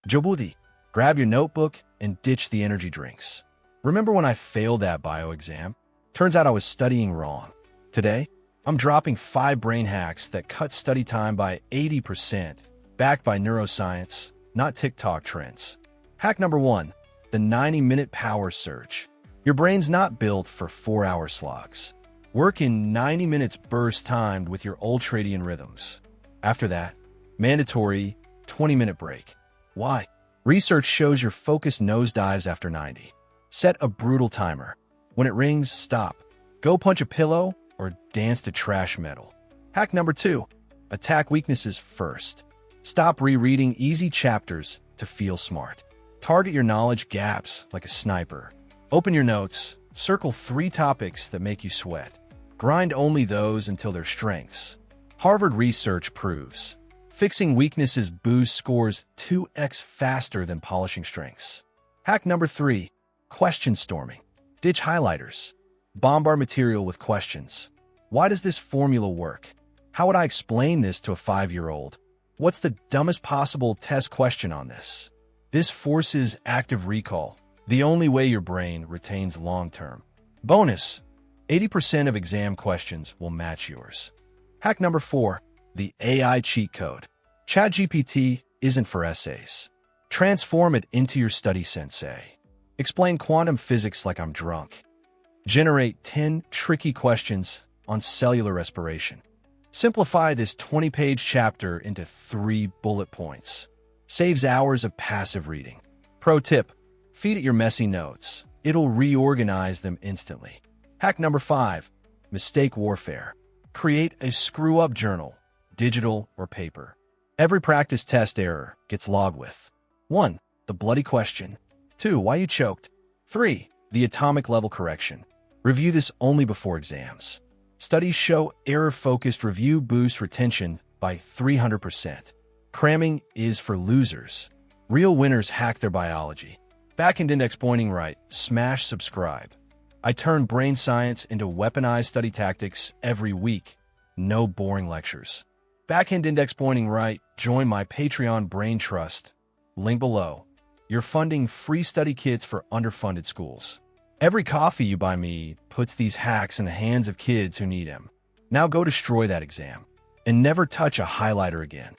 Jobudi, grab your notebook and ditch the energy drinks. Remember when I failed that bio exam? Turns out I was studying wrong. Today, I'm dropping 5 brain hacks that cut study time by 80%, backed by neuroscience, not TikTok trends. Hack number 1, the 90-minute power surge. Your brain's not built for 4-hour slogs. Work in 90 minutes bursts timed with your ultradian rhythms. After that, mandatory 20-minute break. Why? Research shows your focus nosedives after 90. Set a brutal timer. When it rings, stop. Go punch a pillow or dance to trash metal. Hack number 2, attack weaknesses first. Stop rereading easy chapters to feel smart. Target your knowledge gaps like a sniper. Open your notes, circle 3 topics that make you sweat. Grind only those until they're strengths. Harvard research proves fixing weaknesses boosts scores 2x faster than polishing strengths. Hack number 3, question storming. Ditch highlighters. Bombard material with questions. Why does this formula work? How would I explain this to a 5-year-old? What's the dumbest possible test question on this? This forces active recall, the only way your brain retains long-term. Bonus, 80% of exam questions will match yours. Hack number 4, the AI cheat code. ChatGPT isn't for essays. Transform it into your study sensei. Explain quantum physics like I'm drunk. Generate 10 tricky questions on cellular respiration. Simplify this 20-page chapter into 3 bullet points. Saves hours of passive reading. Pro tip, feed it your messy notes. It'll reorganize them instantly. Hack number 5, mistake warfare. Create a screw-up journal, digital or paper. Every practice test error gets logged with 1, the bloody question. 2, why you choked. 3, the atomic level correction. Review this only before exams. Studies show error-focused review boosts retention by 300%. Cramming is for losers. Real winners hack their biology. Backend index pointing right, smash subscribe. I turn brain science into weaponized study tactics every week. No boring lectures. Backend index pointing right, join my Patreon Brain Trust. Link below. You're funding free study kits for underfunded schools. Every coffee you buy me puts these hacks in the hands of kids who need them. Now go destroy that exam and never touch a highlighter again.